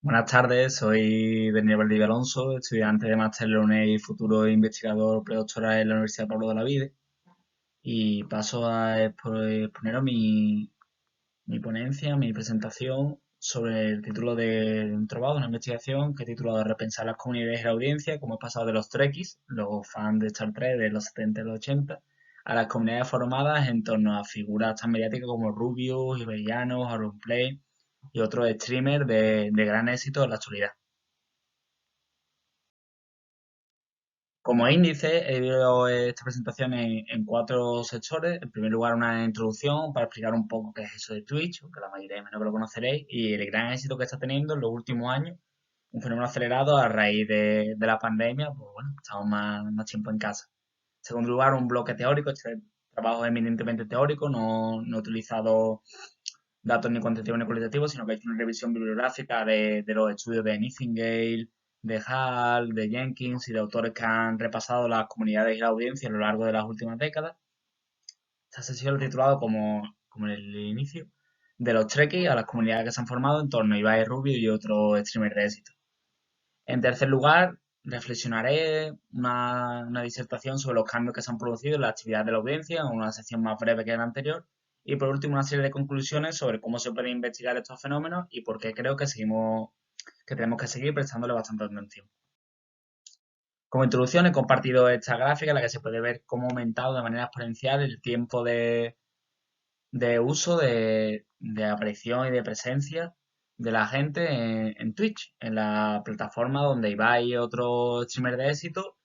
Buenas tardes, soy Daniel Valdivia Alonso, estudiante de máster en la UNED y futuro investigador predoctoral en la Universidad Pablo de la Vide. Y paso a exponeros mi ponencia, mi presentación sobre el título de un trabajo, una investigación que he titulado Repensar las comunidades y la audiencia, cómo he pasado de los Trekkies, los fans de Star Trek de los 70 y los 80, a las comunidades formadas en torno a figuras tan mediáticas como Rubius, Iberianos, Auronplay y otros streamers de gran éxito en la actualidad. Como índice, he dividido esta presentación en cuatro sectores. En primer lugar, una introducción para explicar un poco qué es eso de Twitch, aunque la mayoría menos que lo conoceréis, y el gran éxito que está teniendo en los últimos años. Un fenómeno acelerado a raíz de la pandemia, pues bueno, estamos más tiempo en casa. En segundo lugar, un bloque teórico. Este trabajo es eminentemente teórico, no he utilizado datos ni cuantitativos ni cualitativos, sino que he hecho una revisión bibliográfica de los estudios de Nightingale, de Hall, de Jenkins y de autores que han repasado las comunidades y la audiencia a lo largo de las últimas décadas. Esta sesión la he titulado como en el inicio, de los trekkies a las comunidades que se han formado en torno a Ibai Rubio y otros streamers de éxito. En tercer lugar, reflexionaré una disertación sobre los cambios que se han producido en la actividad de la audiencia, una sección más breve que la anterior. Y por último, una serie de conclusiones sobre cómo se pueden investigar estos fenómenos y por qué creo que tenemos que seguir prestándole bastante atención. Como introducción, he compartido esta gráfica en la que se puede ver cómo ha aumentado de manera exponencial el tiempo de uso, de aparición y de presencia de la gente en Twitch, en la plataforma donde Ibai y otros streamers de éxito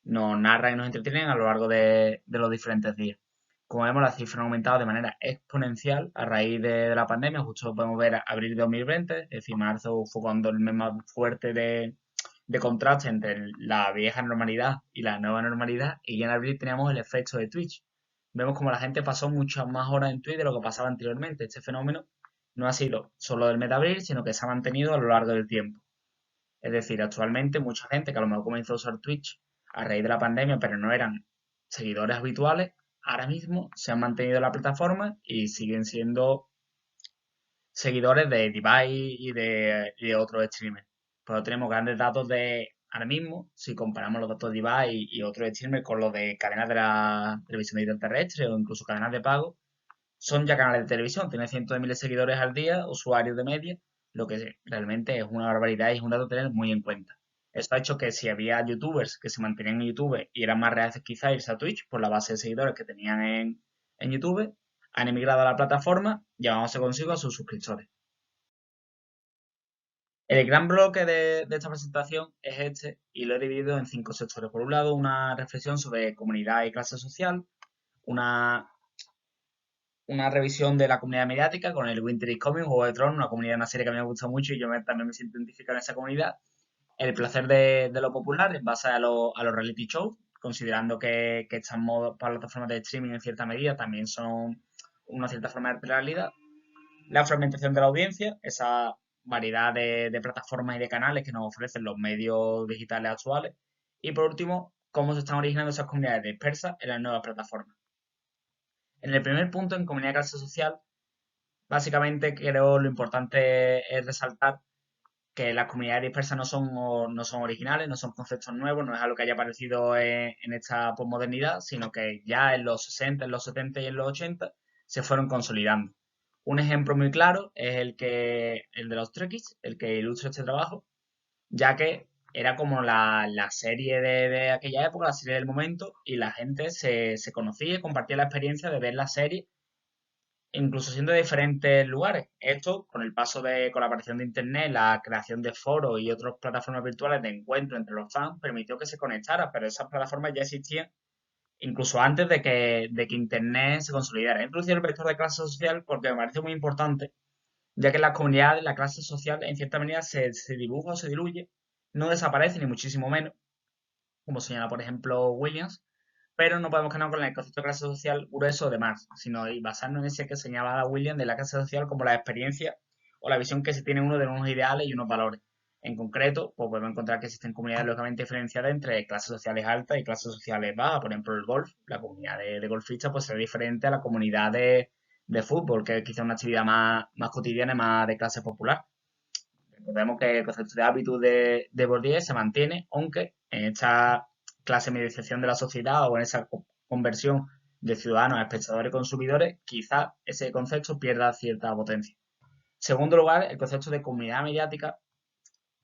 nos narran y nos entretienen a lo largo de los diferentes días. Como vemos, las cifras han aumentado de manera exponencial a raíz de la pandemia. Justo podemos ver abril de 2020, es decir, marzo fue cuando el mes más fuerte de contraste entre la vieja normalidad y la nueva normalidad. Y ya en abril teníamos el efecto de Twitch. Vemos como la gente pasó muchas más horas en Twitch de lo que pasaba anteriormente. Este fenómeno no ha sido solo del mes de abril, sino que se ha mantenido a lo largo del tiempo. Es decir, actualmente mucha gente que a lo mejor comenzó a usar Twitch a raíz de la pandemia, pero no eran seguidores habituales, ahora mismo se han mantenido en la plataforma y siguen siendo seguidores de Ibai y de otros streamers. Pero tenemos grandes datos de ahora mismo, si comparamos los datos de Ibai y otros streamers con los de cadenas de la televisión terrestre o incluso cadenas de pago, son ya canales de televisión, tienen cientos de miles de seguidores al día, usuarios de media, lo que realmente es una barbaridad y es un dato a tener muy en cuenta. Esto ha hecho que si había youtubers que se mantenían en YouTube y eran más reacios quizá a irse a Twitch por la base de seguidores que tenían en YouTube, han emigrado a la plataforma llevándose consigo a sus suscriptores. El gran bloque de esta presentación es este y lo he dividido en cinco sectores. Por un lado, una reflexión sobre comunidad y clase social, una una revisión de la comunidad mediática con el Winter is Coming, Juego de Tronos, una comunidad, una serie que a mí me gusta mucho y también me siento identificado en esa comunidad. El placer de lo popular en base a los reality shows, considerando que estas plataformas de streaming en cierta medida también son una cierta forma de realidad. La fragmentación de la audiencia, esa variedad de plataformas y de canales que nos ofrecen los medios digitales actuales. Y por último, cómo se están originando esas comunidades dispersas en las nuevas plataformas. En el primer punto, en comunidad y clase social, básicamente creo lo importante es resaltar que las comunidades dispersas no son originales, no son conceptos nuevos, no es algo que haya aparecido en esta posmodernidad, sino que ya en los 60, en los 70 y en los 80 se fueron consolidando. Un ejemplo muy claro es el de los Trekkies, el que ilustra este trabajo, ya que era como la serie de aquella época, la serie del momento, y la gente se conocía y compartía la experiencia de ver la serie incluso siendo de diferentes lugares. Esto, con la aparición de Internet, la creación de foros y otras plataformas virtuales de encuentro entre los fans, permitió que se conectara, pero esas plataformas ya existían incluso antes de que Internet se consolidara. He introducido el vector de clase social porque me parece muy importante, ya que en las comunidades la clase social en cierta manera se dibuja o se diluye, no desaparece ni muchísimo menos, como señala por ejemplo Williams, pero no podemos quedarnos con el concepto de clase social grueso de Marx, sino y basarnos en ese que señalaba William de la clase social como la experiencia o la visión que se tiene uno de unos ideales y unos valores. En concreto, pues podemos encontrar que existen comunidades localmente diferenciadas entre clases sociales altas y clases sociales bajas. Por ejemplo, el golf, la comunidad de golfistas, pues será diferente a la comunidad de fútbol, que es quizá una actividad más cotidiana y más de clase popular. Vemos que el concepto de hábitus de Bourdieu se mantiene, aunque en esta clase de medialización de la sociedad o en esa conversión de ciudadanos a espectadores y consumidores, quizás ese concepto pierda cierta potencia. En segundo lugar, el concepto de comunidad mediática.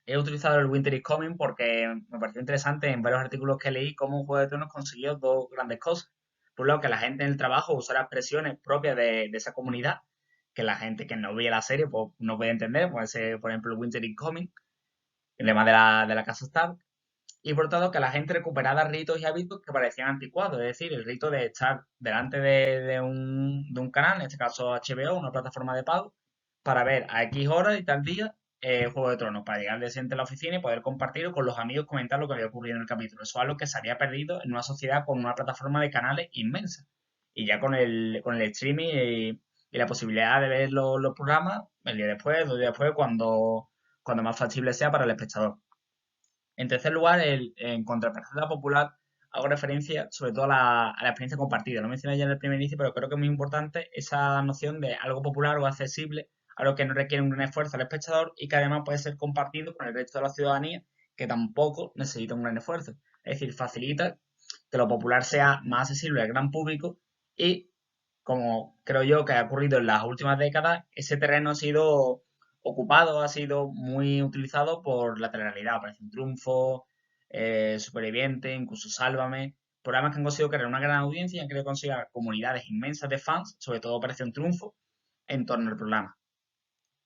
He utilizado el Winter is Coming porque me pareció interesante en varios artículos que leí cómo Juego de Tronos consiguió dos grandes cosas. Por un lado, que la gente en el trabajo usara expresiones propias de esa comunidad, que la gente que no veía la serie pues, no puede entender, puede ser, por ejemplo, el Winter is Coming, el lema de la casa Stark. Y por otro lado, que la gente recuperara ritos y hábitos que parecían anticuados, es decir, el rito de estar delante de un canal, en este caso HBO, una plataforma de pago, para ver a X horas y tal día Juego de Tronos, para llegar al día siguiente a la oficina y poder compartirlo con los amigos, comentar lo que había ocurrido en el capítulo. Eso es algo que se había perdido en una sociedad con una plataforma de canales inmensa. Y ya con el streaming y la posibilidad de ver los programas el día después, 2 días después, cuando más factible sea para el espectador. En tercer lugar, en contraperspectiva popular, hago referencia sobre todo a la experiencia compartida. Lo mencioné ya en el primer inicio, pero creo que es muy importante esa noción de algo popular, algo accesible, algo que no requiere un gran esfuerzo al espectador y que además puede ser compartido con el resto de la ciudadanía, que tampoco necesita un gran esfuerzo. Es decir, facilita que lo popular sea más accesible al gran público y, como creo yo que ha ocurrido en las últimas décadas, ese terreno ha sido ocupado, ha sido muy utilizado por la telerrealidad. Operación Triunfo, Superviviente, incluso Sálvame. Programas que han conseguido crear una gran audiencia y han querido conseguir comunidades inmensas de fans, sobre todo Operación Triunfo, en torno al programa.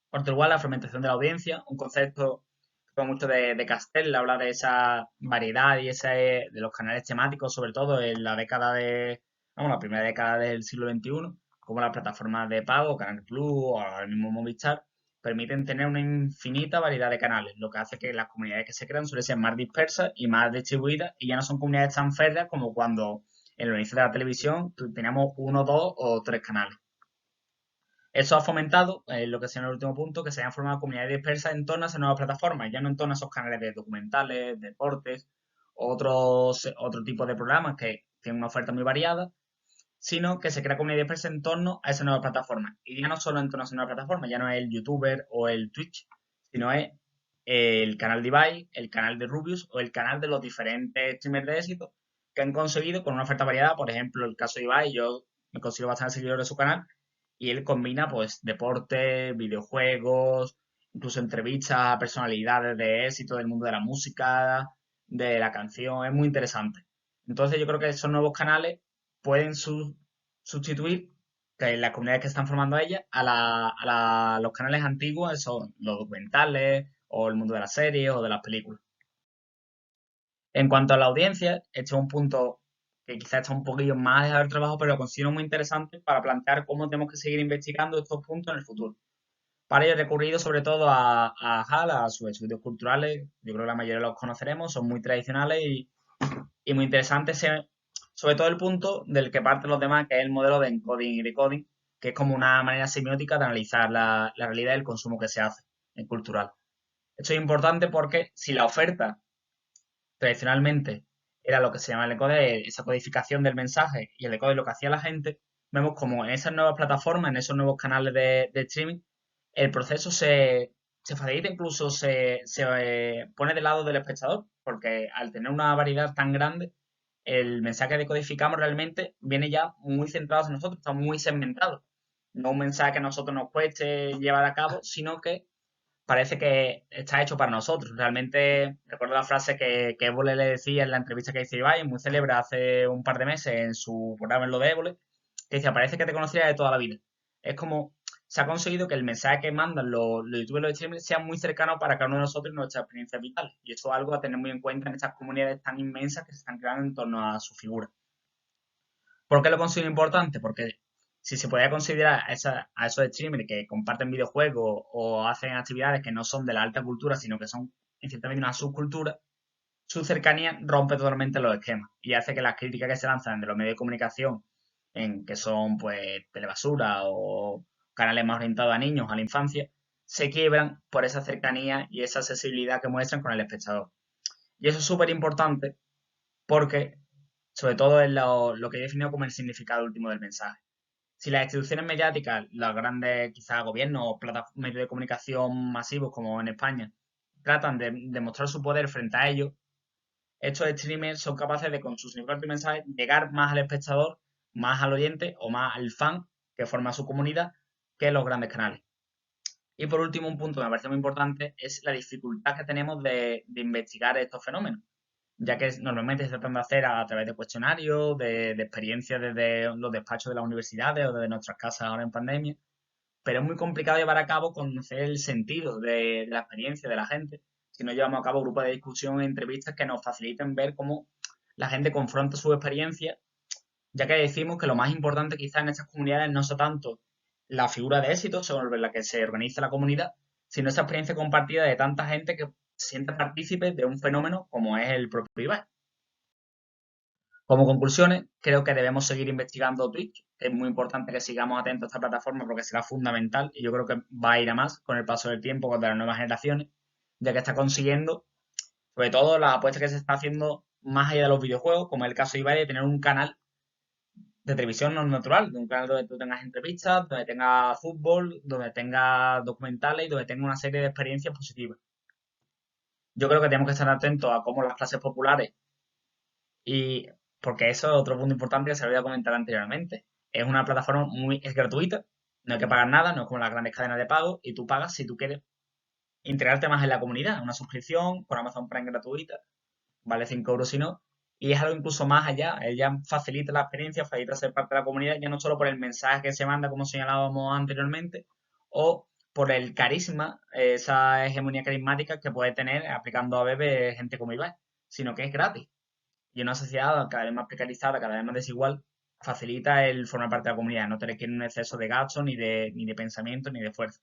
Por otro lado, la fragmentación de la audiencia, un concepto que fue mucho de Castell, habla de esa variedad y de los canales temáticos, sobre todo en la década la primera década del siglo XXI, como las plataformas de pago, Canal Plus o el mismo Movistar, permiten tener una infinita variedad de canales, lo que hace que las comunidades que se crean suelen ser más dispersas y más distribuidas y ya no son comunidades tan férreas como cuando en el inicio de la televisión teníamos uno, dos o tres canales. Eso ha fomentado, lo que sea en el último punto, que se hayan formado comunidades dispersas en torno a esas nuevas plataformas, ya no en torno a esos canales de documentales, deportes, otro tipo de programas que tienen una oferta muy variada, sino que se crea comunidad dispersa en torno a esas nuevas plataformas. Y ya no solo en torno a esas nuevas plataformas, ya no es el YouTuber o el Twitch, sino es el canal de Ibai, el canal de Rubius o el canal de los diferentes streamers de éxito que han conseguido con una oferta variada. Por ejemplo, el caso de Ibai, yo me consigo bastante seguidor de su canal y él combina pues deporte, videojuegos, incluso entrevistas a personalidades de éxito del mundo de la música, de la canción, es muy interesante. Entonces yo creo que esos nuevos canales pueden sustituir que las comunidades que están formando ellas los canales antiguos, esos, los documentales o el mundo de las series o de las películas. En cuanto a la audiencia, este es un punto que quizás está un poquillo más de haber trabajo, pero lo considero muy interesante para plantear cómo tenemos que seguir investigando estos puntos en el futuro. Para ello he recurrido sobre todo a HAL, a sus estudios culturales. Yo creo que la mayoría los conoceremos, son muy tradicionales y muy interesantes, sobre todo el punto del que parten los demás, que es el modelo de encoding y decoding, que es como una manera semiótica de analizar la realidad del consumo que se hace en cultural. Esto es importante porque si la oferta tradicionalmente era lo que se llama el encode, esa codificación del mensaje y el decode lo que hacía la gente, vemos como en esas nuevas plataformas, en esos nuevos canales de streaming, el proceso se facilita, incluso se pone del lado del espectador, porque al tener una variedad tan grande, el mensaje que decodificamos realmente viene ya muy centrado en nosotros, está muy segmentado. No un mensaje que a nosotros nos cueste llevar a cabo, sino que parece que está hecho para nosotros. Realmente recuerdo la frase que Évole le decía en la entrevista que hizo Ibai, muy célebre hace un par de meses en su programa en lo de Évole, que decía, parece que te conocía de toda la vida. Es como se ha conseguido que el mensaje que mandan los youtubers y los streamers sea muy cercano para cada uno de nosotros y nuestras experiencias vitales. Y eso es algo a tener muy en cuenta en estas comunidades tan inmensas que se están creando en torno a su figura. ¿Por qué lo considero importante? Porque si se podía considerar a esos streamers que comparten videojuegos o hacen actividades que no son de la alta cultura, sino que son en cierta medida una subcultura, su cercanía rompe totalmente los esquemas y hace que las críticas que se lanzan de los medios de comunicación, en que son pues telebasura o canales más orientados a niños, a la infancia, se quiebran por esa cercanía y esa accesibilidad que muestran con el espectador. Y eso es súper importante porque, sobre todo, es lo que he definido como el significado último del mensaje. Si las instituciones mediáticas, los grandes quizás gobiernos o medios de comunicación masivos como en España, tratan de demostrar su poder frente a ellos, estos streamers son capaces de, con sus simples mensajes, llegar más al espectador, más al oyente o más al fan que forma su comunidad que los grandes canales. Y por último, un punto que me parece muy importante es la dificultad que tenemos de investigar estos fenómenos, ya que normalmente se tratan de hacer a través de cuestionarios, de experiencias desde los despachos de las universidades o desde nuestras casas ahora en pandemia, pero es muy complicado llevar a cabo conocer el sentido de la experiencia de la gente si no llevamos a cabo grupos de discusión e entrevistas que nos faciliten ver cómo la gente confronta su experiencia, ya que decimos que lo más importante quizás en estas comunidades no es tanto la figura de éxito sobre la que se organiza la comunidad, sino esa experiencia compartida de tanta gente que se siente partícipe de un fenómeno como es el propio Ibai. Como conclusiones, creo que debemos seguir investigando Twitch. Es muy importante que sigamos atentos a esta plataforma porque será fundamental y yo creo que va a ir a más con el paso del tiempo, con las nuevas generaciones, ya que está consiguiendo, sobre todo las apuestas que se está haciendo más allá de los videojuegos, como es el caso de Ibai, de tener un canal de televisión no natural, de un canal donde tú tengas entrevistas, donde tengas fútbol, donde tengas documentales y donde tengas una serie de experiencias positivas. Yo creo que tenemos que estar atentos a cómo las clases populares y porque eso es otro punto importante que se había comentado anteriormente. Es una plataforma es gratuita, no hay que pagar nada, no es como las grandes cadenas de pago, y tú pagas si tú quieres integrarte más en la comunidad. Una suscripción con Amazon Prime gratuita, vale 5 euros si no, y es algo incluso más allá. Ella facilita la experiencia, facilita ser parte de la comunidad, ya no solo por el mensaje que se manda, como señalábamos anteriormente, o por el carisma, esa hegemonía carismática que puede tener aplicando a bebé gente como Ibai, sino que es gratis. Y una sociedad cada vez más precarizada, cada vez más desigual, facilita el formar parte de la comunidad, no te requiere un exceso de gasto, ni de pensamiento, ni de esfuerzo.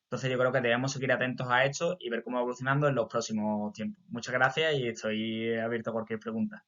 Entonces yo creo que debemos seguir atentos a esto y ver cómo va evolucionando en los próximos tiempos. Muchas gracias y estoy abierto a cualquier pregunta.